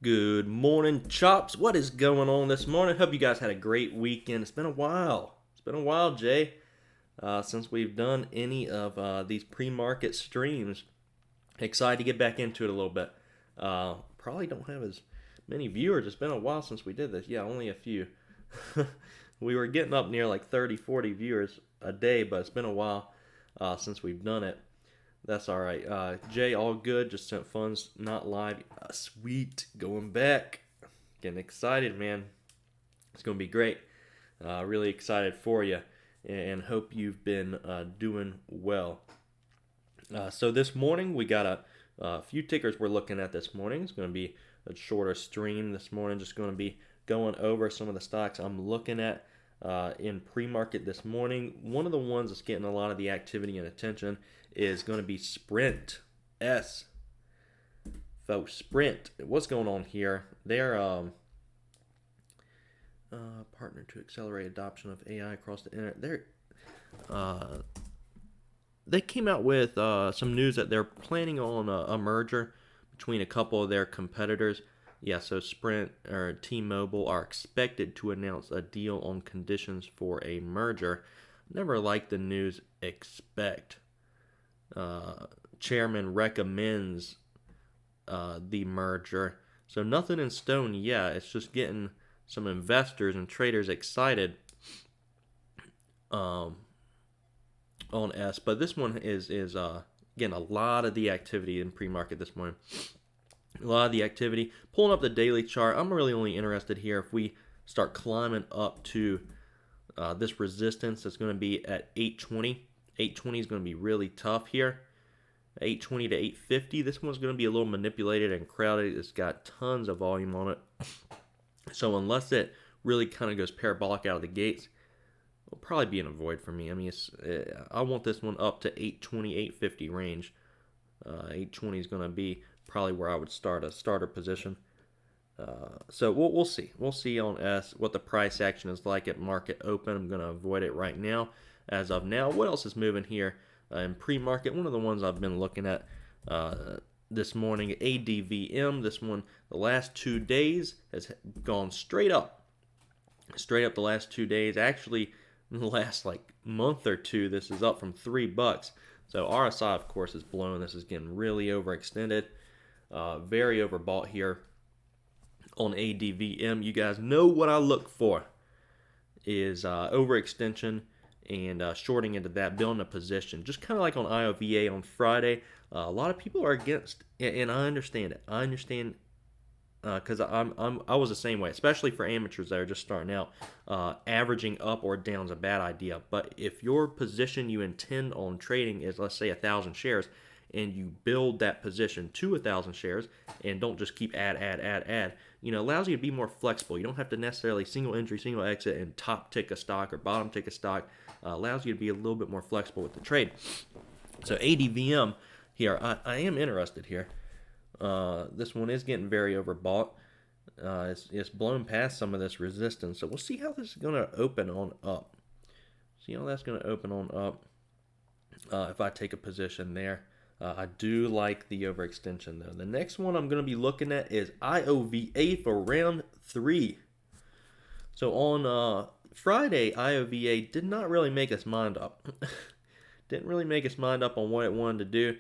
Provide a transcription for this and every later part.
Good morning, Chops. What is going on this morning? Hope you guys had a great weekend. It's been a while. It's been a while, Jay, since we've done any of these pre-market streams. Excited to get back into it a little bit. Probably don't have as many viewers. It's been a while since we did this. Yeah, only a few. We were getting up near like 30, 40 viewers a day, but it's been a while since we've done it. That's all right. Jay, all good. Just sent funds, not live. Sweet. Going back. Getting excited, man. It's going to be great. Really excited for you and hope you've been doing well. So this morning, we got a few tickers we're looking at this morning. It's going to be a shorter stream this morning. Just going to be going over some of the stocks I'm looking at in pre-market this morning. One of the ones that's getting a lot of the activity and attention is going to be Sprint. S. Folks, Sprint. What's going on here? They're partner to accelerate adoption of AI across the internet. Uh, they came out with some news that they're planning on a merger between a couple of their competitors. Yeah, so Sprint or T-Mobile are expected to announce a deal on conditions for a merger. Never liked the news expect. Chairman recommends the merger. So nothing in stone yet. It's just getting some investors and traders excited um, on S. But this one is getting a lot of the activity in pre-market this morning. A lot of the activity. Pulling up the daily chart, I'm really only interested here if we start climbing up to this resistance that's going to be at 820. 820 is going to be really tough here. 820 to 850. This one's going to be a little manipulated and crowded. It's got tons of volume on it. So unless it really kind of goes parabolic out of the gates, it'll probably be an avoid for me. I mean, I want this one up to 820, 850 range. 820 is going to be probably where I would start a starter position. So we'll see. We'll see on S what the price action is like at market open. I'm going to avoid it right now. As of now, what else is moving here in pre-market? One of the ones I've been looking at this morning, ADVM. This one, the last 2 days has gone straight up. Straight up the last 2 days. Actually, in the last like month or two, this is up from $3. So RSI, of course, is blowing. This is getting really overextended. Very overbought here on ADVM. You guys know what I look for is overextension and shorting into that, building a position. Just kind of like on IOVA on Friday. A lot of people are against, and I understand it. I understand because I was the same way, especially for amateurs that are just starting out. Averaging up or down is a bad idea. But if your position you intend on trading is, let's say, 1,000 shares, and you build that position to 1,000 shares, and don't just keep add, allows you to be more flexible. You don't have to necessarily single entry, single exit, and top tick a stock or bottom tick a stock. Allows you to be a little bit more flexible with the trade. So ADVM here, I am interested here. This one is getting very overbought. It's blown past some of this resistance. So we'll see how this is going to open on up. See how that's going to open on up if I take a position there. I do like the overextension, though. The next one I'm going to be looking at is IOVA for round 3. So on Friday, IOVA did not really make its mind up. Didn't really make its mind up on what it wanted to do.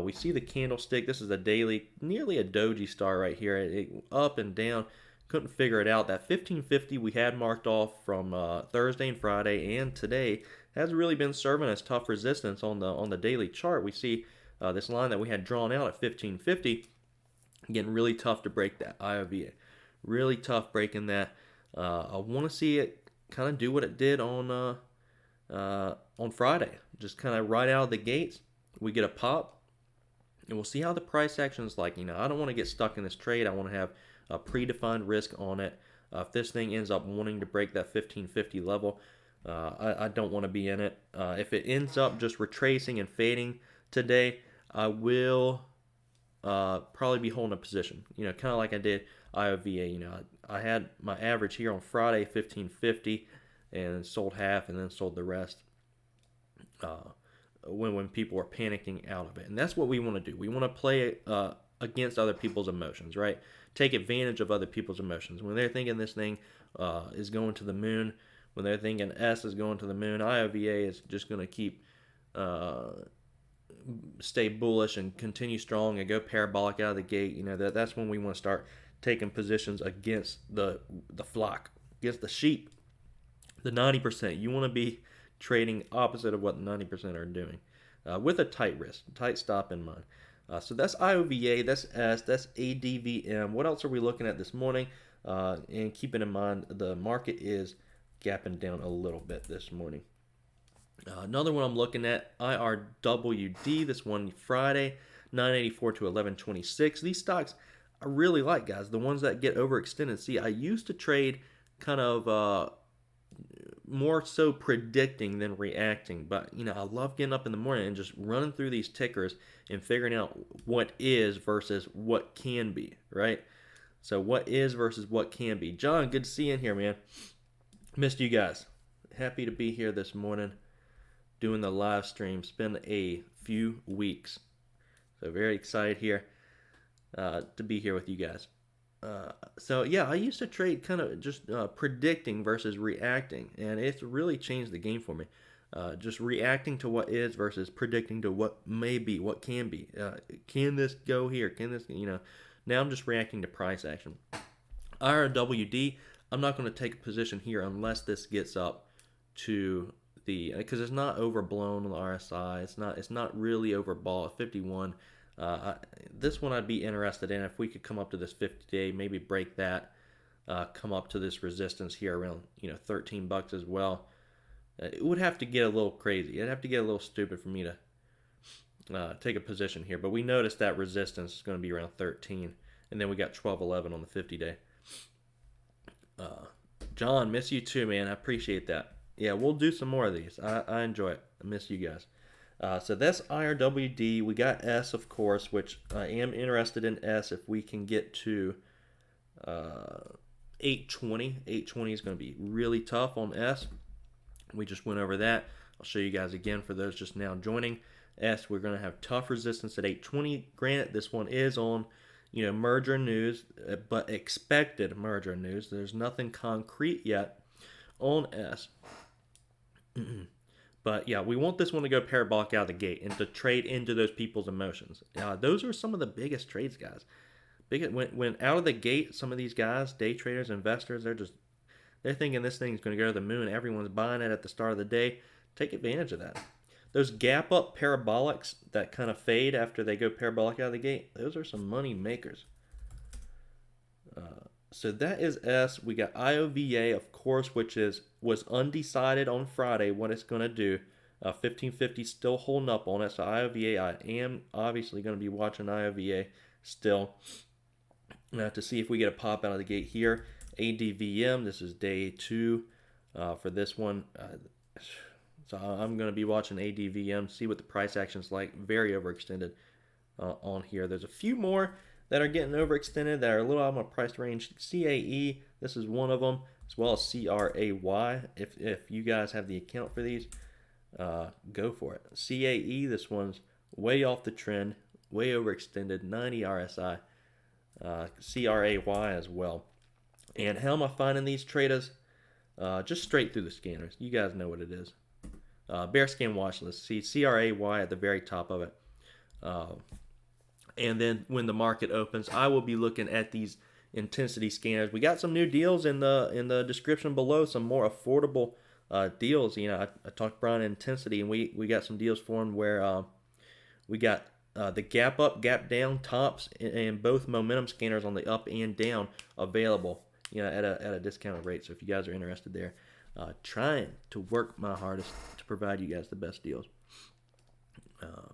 We see the candlestick. This is a daily, nearly a doji star right here. It up and down. Couldn't figure it out. That 1550 we had marked off from Thursday and Friday and today has really been serving as tough resistance on the daily chart. We see this line that we had drawn out at 1550 getting really tough to break that. IOVA really tough breaking that. I want to see it kind of do what it did on Friday. Just kind of right out of the gates, we get a pop. And we'll see how the price action is like. I don't want to get stuck in this trade. I want to have a predefined risk on it. If this thing ends up wanting to break that 1550 level, I don't want to be in it. If it ends up just retracing and fading today, I will probably be holding a position. Kind of like I did IOVA. I had my average here on Friday, 1550, and sold half and then sold the rest. When people are panicking out of it. And that's what we want to do. We want to play against other people's emotions, right? take advantage of other people's emotions. When they're thinking this thing is going to the moon, when they're thinking S is going to the moon, IOVA is just going to keep stay bullish and continue strong and go parabolic out of the gate. That's when we want to start taking positions against the flock, against the sheep, the 90%. You want to be trading opposite of what the 90% are doing, with a tight risk, tight stop in mind. So that's IOVA, that's S, that's ADVM. What else are we looking at this morning? And keeping in mind the market is gapping down a little bit this morning. Another one I'm looking at, IRWD, this one Friday, 984 to 1126. These stocks I really like, guys, the ones that get overextended. See, I used to trade kind of more so predicting than reacting, but I love getting up in the morning and just running through these tickers and figuring out what is versus what can be, right? So what is versus what can be. John, good to see you in here, man. Missed you guys. Happy to be here this morning doing the live stream. It's been a few weeks, so very excited here to be here with you guys. So yeah, I used to trade kind of just predicting versus reacting, and it's really changed the game for me. Just reacting to what is versus predicting to what may be, what can be. Can this go here? Can this, now I'm just reacting to price action. IRWD, I'm not going to take a position here unless this gets up to because it's not overblown on the RSI. It's not really overbought. 51. This one I'd be interested in if we could come up to this 50-day, maybe break that, come up to this resistance here around $13 as well. It would have to get a little crazy. It'd have to get a little stupid for me to take a position here. But we noticed that resistance is going to be around 13, and then we got 12.11 on the 50-day. John, miss you too, man. I appreciate that. Yeah, we'll do some more of these. I enjoy it. I miss you guys. So that's IRWD. We got S, of course, which I am interested in S if we can get to 820. 820 is going to be really tough on S. We just went over that. I'll show you guys again for those just now joining. S, we're going to have tough resistance at 820. Granted, this one is on merger news, but expected merger news. There's nothing concrete yet on S. But yeah, we want this one to go parabolic out of the gate and to trade into those people's emotions. Those are some of the biggest trades, guys. When out of the gate, some of these guys, day traders, investors, they're thinking this thing's going to go to the moon. Everyone's buying it at the start of the day. Take advantage of that. Those gap up parabolics that kind of fade after they go parabolic out of the gate, those are some money makers. So that is S. We got IOVA, of course, which was undecided on Friday what it's going to do. 1550 still holding up on it. So IOVA, I am obviously going to be watching IOVA still to see if we get a pop out of the gate here. ADVM, this is day 2 for this one. So I'm going to be watching ADVM, see what the price action is like. Very overextended on here. There's a few more that are getting overextended that are a little out of my price range. CAE, this is one of them, as well as CRAY. If you guys have the account for these, go for it. CAE, this one's way off the trend, way overextended, 90 RSI. CRAY as well. And how am I finding these traders? Just straight through the scanners. You guys know what it is. Bear scan watch list. See CRAY at the very top of it. And then when the market opens, I will be looking at these intensity scanners. We got some new deals in the description below, some more affordable deals. I talked about intensity, and we got some deals for them where we got the gap up, gap down tops, and both momentum scanners on the up and down available, at a discounted rate. So if you guys are interested there, trying to work my hardest to provide you guys the best deals.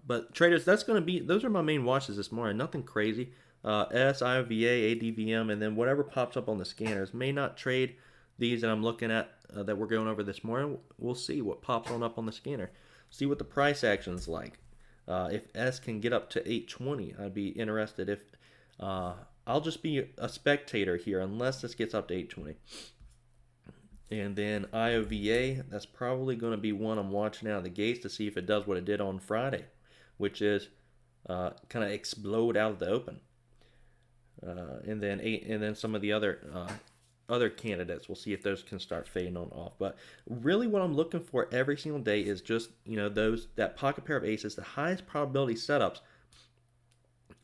But traders, those are my main watches this morning. Nothing crazy. S, IOVA, ADVM, and then whatever pops up on the scanners. May not trade these that I'm looking at that we're going over this morning. We'll see what pops up on the scanner. See what the price action's like. If S can get up to 820, I'd be interested. If I'll just be a spectator here unless this gets up to 820. And then IOVA, that's probably going to be one I'm watching out of the gates to see if it does what it did on Friday, which is kind of explode out of the open. and then some of the other candidates. We'll see if those can start fading on off. But really, what I'm looking for every single day is just that pocket pair of aces, the highest probability setups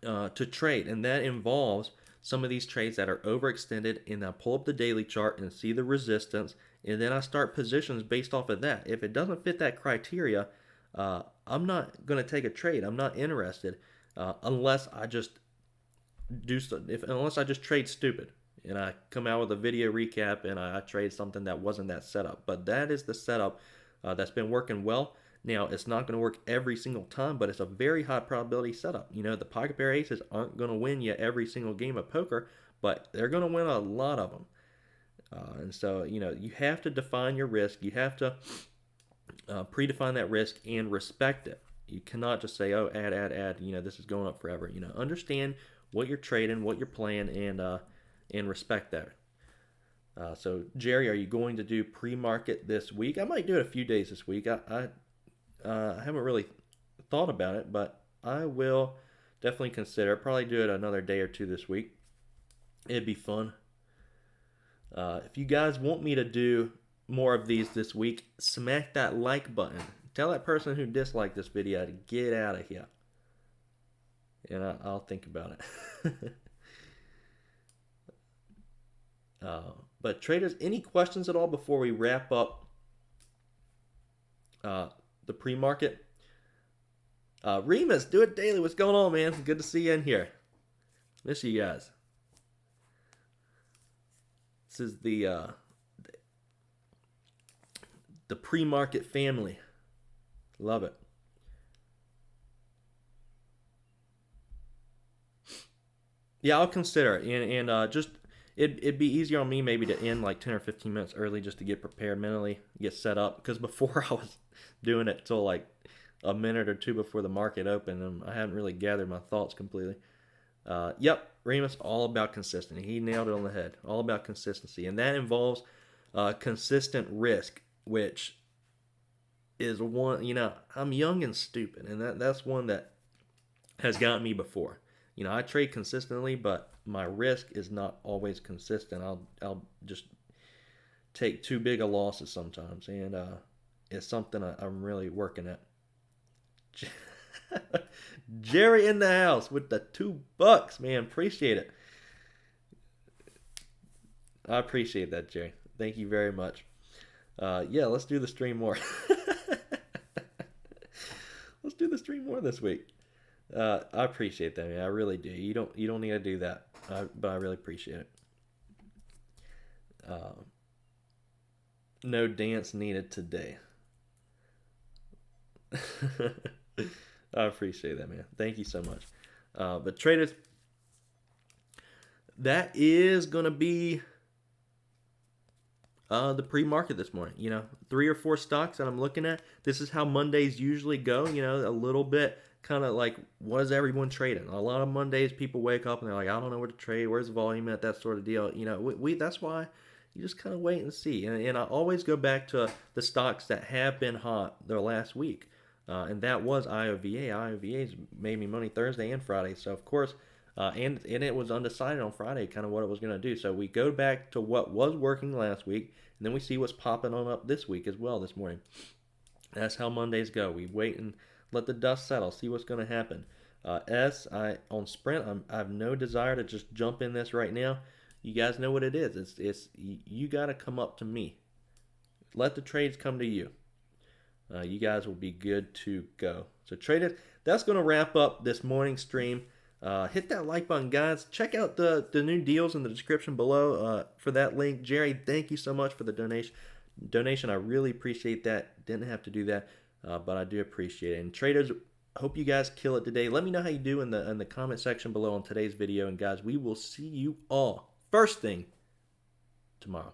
to trade, and that involves some of these trades that are overextended. And I pull up the daily chart and see the resistance, and then I start positions based off of that. If it doesn't fit that criteria, I'm not going to take a trade. I'm not interested unless I just unless I just trade stupid and I come out with a video recap and I trade something that wasn't that setup. But that is the setup that's been working well. Now, it's not going to work every single time, but it's a very high probability setup. The pocket pair aces aren't going to win you every single game of poker, but they're going to win a lot of them. And so, you have to define your risk. You have to predefine that risk and respect it. You cannot just say, oh, add, this is going up forever. Understand what you're trading, what you're playing, and respect that. So, Jerry, are you going to do pre-market this week? I might do it a few days this week. I haven't really thought about it, but I will definitely consider it. Probably do it another day or two this week. It'd be fun. If you guys want me to do more of these this week, smack that like button. Tell that person who disliked this video to get out of here. And I'll think about it. But traders, any questions at all before we wrap up the pre-market? Remus, do it daily. What's going on, man? Good to see you in here. Miss you guys. This is the pre-market family. Love it. Yeah, I'll consider it, and just it'd be easier on me maybe to end like 10 or 15 minutes early just to get prepared mentally, get set up. Because before I was doing it till like a minute or two before the market opened, and I hadn't really gathered my thoughts completely. Yep, Remus, all about consistency. He nailed it on the head. All about consistency, and that involves consistent risk, which is one. I'm young and stupid, and that's one that has gotten me before. I trade consistently, but my risk is not always consistent. I'll just take too big a losses sometimes, and it's something I'm really working at. Jerry in the house with the $2, man. Appreciate it. I appreciate that, Jerry. Thank you very much. Yeah, let's do the stream more. Let's do the stream more this week. I appreciate that, man. I really do. You don't need to do that, but I really appreciate it. No dance needed today. I appreciate that, man. Thank you so much. But traders, that is gonna be the pre-market this morning. 3 or 4 stocks that I'm looking at. This is how Mondays usually go. A little bit kind of like, what is everyone trading? A lot of Mondays people wake up and they're like, I don't know where to trade. Where's the volume at? That sort of deal. That's why you just kind of wait and see. And I always go back to the stocks that have been hot the last week. And that was IOVA. IOVA's made me money Thursday and Friday. So, of course, and it was undecided on Friday kind of what it was going to do. So we go back to what was working last week, and then we see what's popping on up this week as well this morning. That's how Mondays go. We wait and let the dust settle, see what's going to happen. On Sprint, I have no desire to just jump in this right now. You guys know what it is. It's you got to come up to me. Let the trades come to you. You guys will be good to go. So traders, that's going to wrap up this morning stream. Hit that like button, guys. Check out the new deals in the description below for that link. Jerry, thank you so much for the donation. I really appreciate that. Didn't have to do that, but I do appreciate it. And traders, hope you guys kill it today. Let me know how you do in the comment section below on today's video. And guys, we will see you all first thing tomorrow.